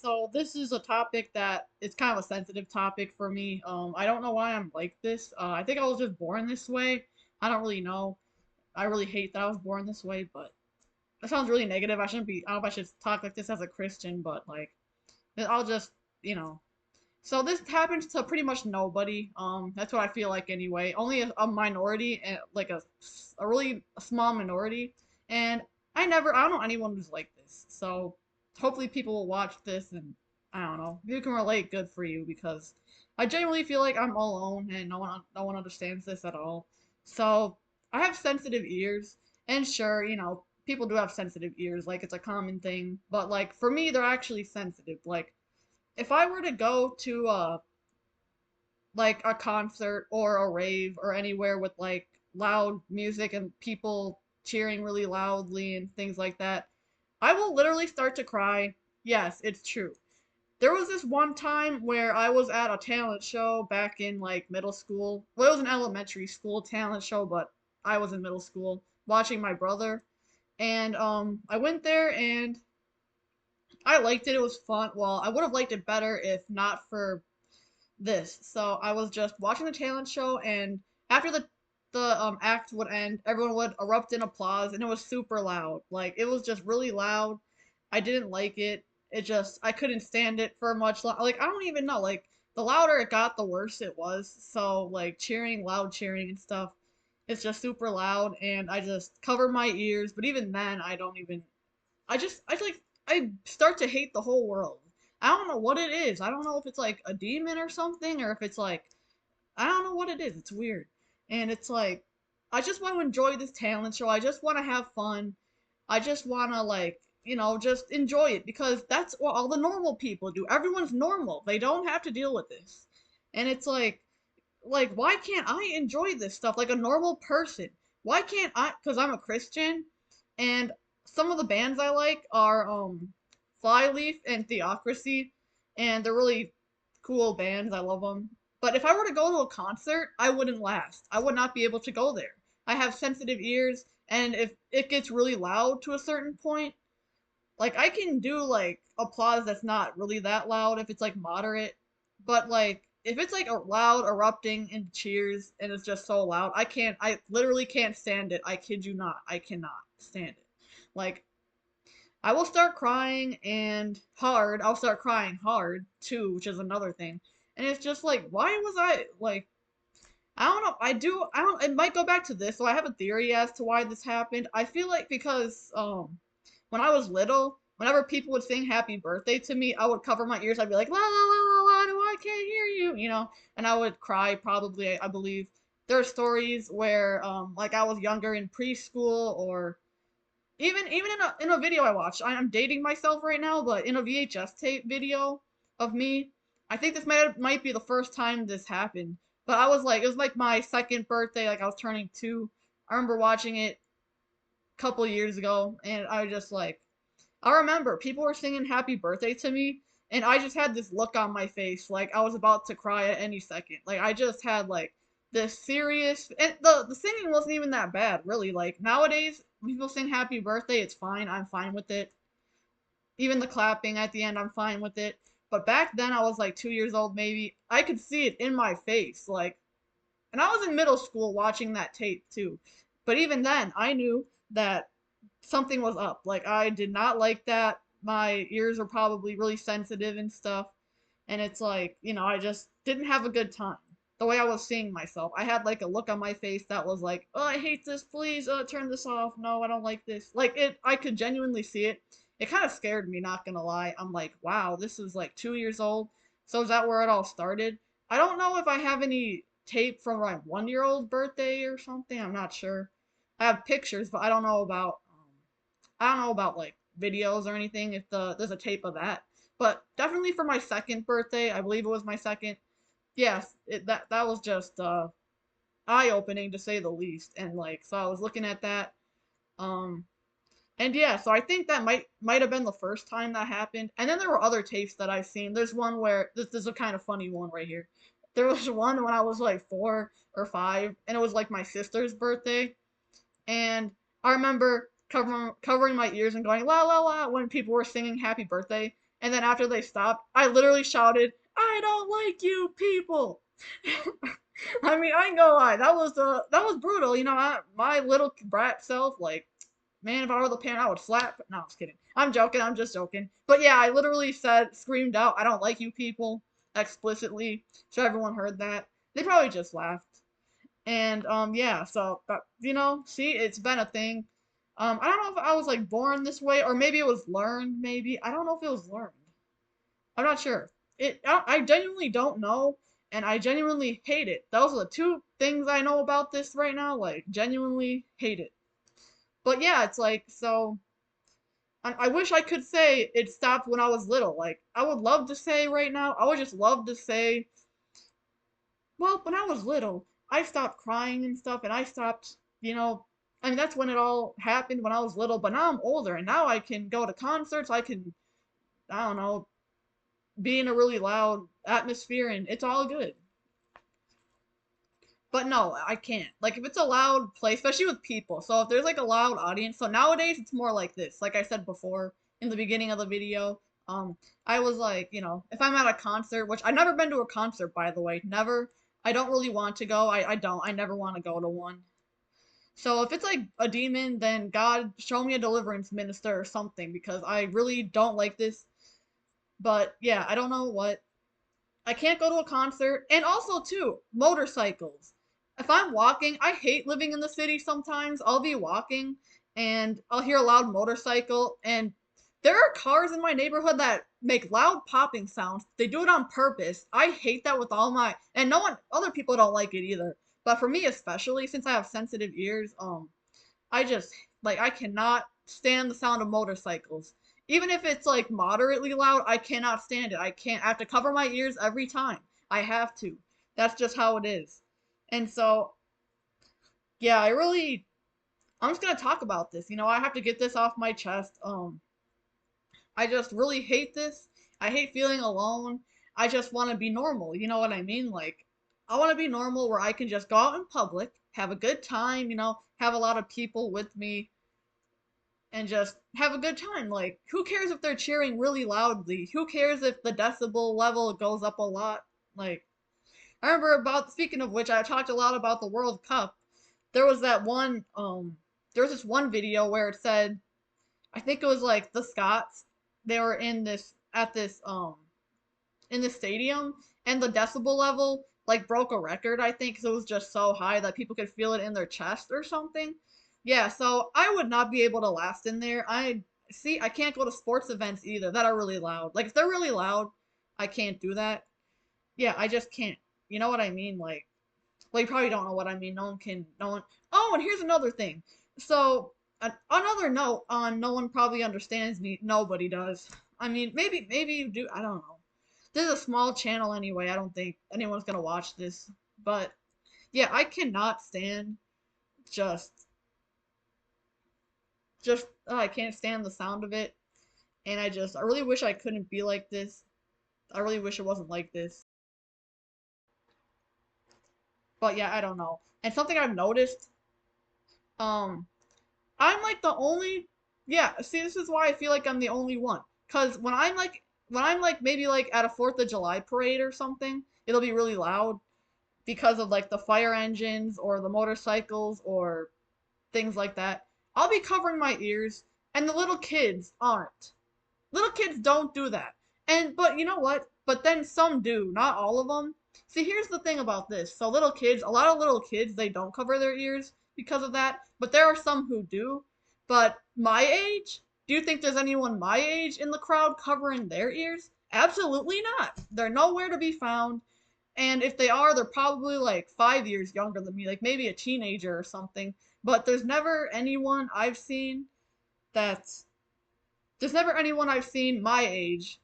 So this is a topic that it's kind of a sensitive topic for me. I don't know why I'm like this. I think I was just born this way. I don't really know. I really hate that I was born this way, but that sounds really negative. I shouldn't be. I don't know if I should talk like this as a Christian, but like, I'll just, you know. So this happens to pretty much nobody. That's what I feel like anyway. Only a minority, and like a really small minority. And I don't know anyone who's like this. So hopefully people will watch this and I don't know. If you can relate, good for you because I genuinely feel like I'm all alone and no one understands this at all. So I have sensitive ears, and sure, people do have sensitive ears, like it's a common thing. But like for me, they're actually sensitive. Like if I were to go to like a concert or a rave or anywhere with like loud music and people cheering really loudly and things like that, I will literally start to cry. Yes, it's true. There was this one time where I was at a talent show back in like middle school. Well, it was an elementary school talent show, but I was in middle school watching my brother. And I went there and I liked it. It was fun. Well, I would have liked it better if not for this. So I was just watching the talent show, and after the act would end, everyone would erupt in applause, and it was super loud. Like it was just really loud. I didn't like it. It just I couldn't stand it for much. Like I don't even know. Like the louder it got, the worse it was. So like loud cheering and stuff. It's just super loud, and I just cover my ears. But even then, I don't even I start to hate the whole world. I don't know what it is. I don't know if it's like a demon or something, or if it's like I don't know what it is. It's weird. And it's like I just want to enjoy this talent show. I just want to have fun. I just want to like, just enjoy it because that's what all the normal people do. Everyone's normal. They don't have to deal with this. And it's like why can't I enjoy this stuff like a normal person? Why can't I? Because I'm a Christian, and some of the bands I like are Flyleaf and Theocracy, and they're really cool bands. I love them. But if I were to go to a concert, I wouldn't last. I would not be able to go there. I have sensitive ears, and if it gets really loud to a certain point, like I can do like applause that's not really that loud if it's like moderate, but like if it's like a loud erupting in cheers and it's just so loud, I literally can't stand it. I kid you not. I cannot stand it. Like I will start crying and hard. I'll start crying hard too, which is another thing. And it's just like why was I like I don't know. I don't it might go back to this, so I have a theory as to why this happened. I feel like because when I was little, whenever people would sing happy birthday to me, I would cover my ears. I'd be like, la la la la la, no, I can't hear you, and I would cry probably, I believe. There are stories where like I was younger in preschool or even in a video I watched. I'm dating myself right now, but in a VHS tape video of me, I think this might be the first time this happened. But I was like, it was like my second birthday, like I was turning 2. I remember watching it a couple years ago, and I just like I remember people were singing happy birthday to me, and I just had this look on my face like I was about to cry at any second. Like I just had like this serious and the singing wasn't even that bad, really. Like nowadays, when people sing happy birthday, it's fine. I'm fine with it. Even the clapping at the end, I'm fine with it. But back then I was like 2 years old maybe. I could see it in my face. Like and I was in middle school watching that tape too. But even then, I knew that something was up. Like I did not like that. My ears are probably really sensitive and stuff. And it's like, I just didn't have a good time. The way I was seeing myself. I had like a look on my face that was like, "Oh, I hate this. Please, turn this off. No, I don't like this." Like I could genuinely see it. It kind of scared me, not gonna lie. I'm like, "Wow, this is like 2 years old." So is that where it all started? I don't know if I have any tape from my 1 year old birthday or something. I'm not sure. I have pictures, but I don't know about like videos or anything if there's a tape of that. But definitely for my second birthday, I believe it was my second. Yes, that was just eye-opening to say the least. And like so I was looking at that um and yeah, so I think that might have been the first time that happened. And then there were other tapes that I've seen. There's one where this is a kind of funny one right here. There was one when I was like 4 or 5, and it was like my sister's birthday, and I remember covering my ears and going la la la when people were singing happy birthday. And then after they stopped, I literally shouted, "I don't like you people." I mean, I ain't gonna lie, that was brutal. You know, my little brat self, like, man, if I were the parent, I would slap. No, I'm just kidding. I'm joking. I'm just joking. But yeah, I literally screamed out, "I don't like you people," explicitly, so everyone heard that. They probably just laughed. And yeah, so that, see, it's been a thing. I don't know if I was like born this way or maybe it was learned. Maybe I don't know if it was learned. I'm not sure. I genuinely don't know, and I genuinely hate it. Those are the two things I know about this right now. Like, genuinely hate it. But yeah, it's like, so I wish I could say it stopped when I was little. Like, I would love to say right now, I would just love to say, well, when I was little, I stopped crying and stuff, and I stopped, I mean, that's when it all happened when I was little, but now I'm older, and now I can go to concerts, I can, I don't know, be in a really loud atmosphere, and it's all good. But no, I can't. Like, if it's a loud place, especially with people, so if there's like a loud audience, so nowadays it's more like this. Like I said before in the beginning of the video, I was like, if I'm at a concert, which I've never been to a concert, by the way, never. I don't really want to go. I don't. I never want to go to one. So if it's like a demon, then God, show me a deliverance minister or something, because I really don't like this. But yeah, I don't know what. I can't go to a concert. And also, too, motorcycles. If I'm walking, I hate living in the city sometimes. I'll be walking and I'll hear a loud motorcycle, and there are cars in my neighborhood that make loud popping sounds. They do it on purpose. I hate that with all my, and no one, other people don't like it either. But for me especially, since I have sensitive ears, I just like I cannot stand the sound of motorcycles. Even if it's like moderately loud, I cannot stand it. I have to cover my ears every time. I have to. That's just how it is. And so, yeah, I'm just gonna talk about this. I have to get this off my chest. I just really hate this. I hate feeling alone. I just want to be normal. You know what I mean? Like, I want to be normal where I can just go out in public, have a good time, have a lot of people with me, and just have a good time. Like, who cares if they're cheering really loudly? Who cares if the decibel level goes up a lot? Like, I remember about, speaking of which, I talked a lot about the World Cup. There was that one, there was this one video where it said, I think it was like the Scots, they were in this stadium, and the decibel level like broke a record, I think, 'cause it was just so high that people could feel it in their chest or something. Yeah, so I would not be able to last in there. I can't go to sports events either that are really loud. Like, if they're really loud, I can't do that. Yeah, I just can't. You know what I mean? Like, well, you probably don't know what I mean. No one. Oh, and here's another thing. So, another note on no one probably understands me. Nobody does. I mean, maybe you do. I don't know. This is a small channel anyway. I don't think anyone's gonna watch this. But yeah, I cannot stand just I can't stand the sound of it. And I really wish I couldn't be like this. I really wish it wasn't like this. But yeah, I don't know. And something I've noticed, um, I'm like the only, yeah, see, this is why I feel like I'm the only one. Cause when I'm like maybe like at a 4th of July parade or something, it'll be really loud because of like the fire engines or the motorcycles or things like that. I'll be covering my ears, and the little kids aren't. Little kids don't do that. But you know what? But then some do, not all of them. See, here's the thing about this. So little kids, a lot of little kids, they don't cover their ears because of that, but there are some who do. But my age, do you think there's anyone my age in the crowd covering their ears? Absolutely not. They're nowhere to be found. And if they are, they're probably like 5 years younger than me, like maybe a teenager or something. But that's there's never anyone I've seen my age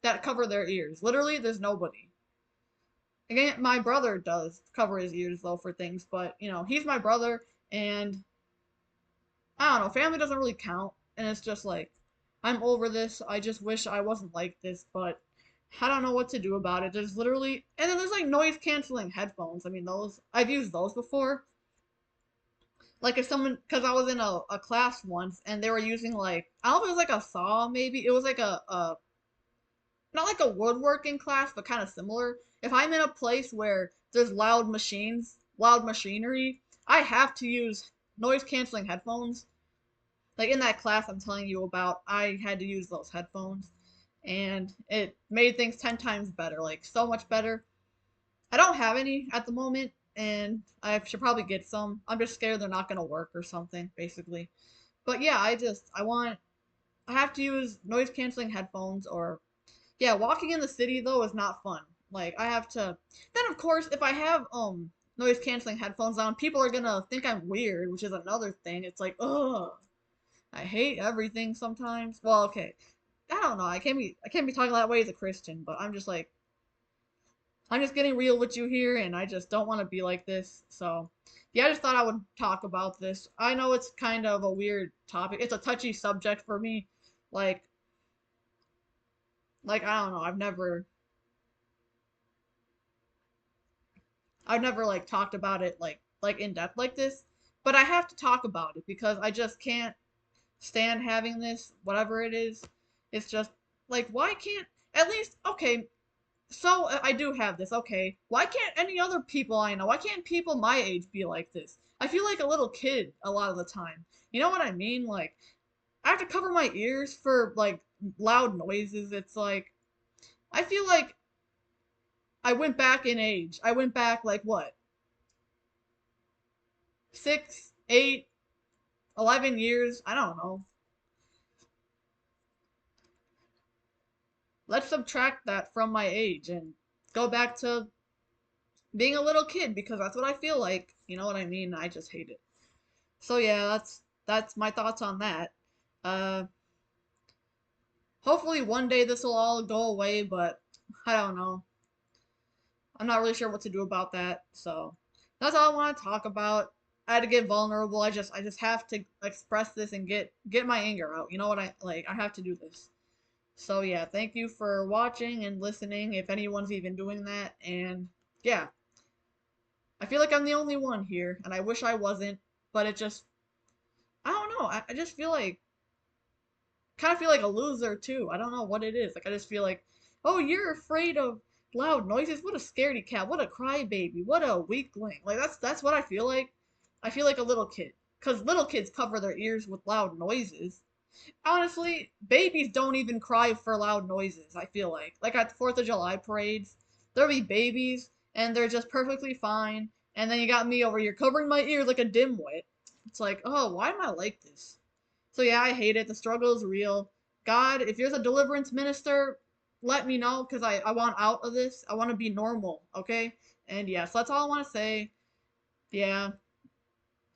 that cover their ears. Literally, there's nobody. Again, my brother does cover his ears though for things, but he's my brother, and I don't know, family doesn't really count, and it's just like, I'm over this. I just wish I wasn't like this, but I don't know what to do about it. There's literally, and then there's like noise canceling headphones. I mean, those, I've used those before. Like if someone, because I was in a class once, and they were using like, I don't know if it was like a saw, maybe. It was like a not like a woodworking class, but kind of similar. If I'm in a place where there's loud machines, loud machinery, I have to use noise canceling headphones. Like in that class I'm telling you about, I had to use those headphones and it made things 10 times better, like so much better. I don't have any at the moment and I should probably get some. I'm just scared they're not going to work or something, basically. But yeah, I have to use noise canceling headphones or yeah, walking in the city though is not fun. Like I have to then of course if I have noise canceling headphones on, people are gonna think I'm weird, which is another thing. It's like, ugh. I hate everything sometimes. Well, okay. I don't know. I can't be talking that way as a Christian, but I'm just like I'm just getting real with you here and I just don't want to be like this. So, yeah, I just thought I would talk about this. I know it's kind of a weird topic. It's a touchy subject for me. Like like I don't know. I've never like talked about it like in depth like this, but I have to talk about it because I just can't stand having this whatever it is. It's just like why can't at least okay, so I do have this. Okay, why can't any other people I know? Why can't people my age be like this? I feel like a little kid a lot of the time. You know what I mean? Like I have to cover my ears for like loud noises. It's like I feel like I went back in age. I went back like what? 6, 8, 11 years. I don't know. Let's subtract that from my age and go back to being a little kid because that's what I feel like. You know what I mean? I just hate it. So yeah, that's my thoughts on that. Uh, hopefully one day this will all go away, but I don't know. I'm not really sure what to do about that. So that's all I want to talk about. I had to get vulnerable. I just have to express this and get my anger out. You know what I like? I have to do this. So yeah, thank you for watching and listening if anyone's even doing that. And yeah, I feel like I'm the only one here, and I wish I wasn't, but it just I don't know. I just feel like kind of feel like a loser too. I don't know what it is. Like I just feel like, oh, you're afraid of loud noises. What a scaredy cat. What a crybaby. What a weakling. Like that's what I feel like. I feel like a little kid. Cause little kids cover their ears with loud noises. Honestly, babies don't even cry for loud noises. I feel like at Fourth of July parades, there'll be babies and they're just perfectly fine. And then you got me over here covering my ears like a dimwit. It's like, oh, why am I like this? So yeah, I hate it. The struggle is real. God, if you're a deliverance minister, let me know because I want out of this. I want to be normal, okay? And yeah, so that's all I want to say. Yeah,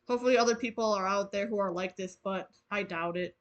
hopefully other people are out there who are like this, but I doubt it.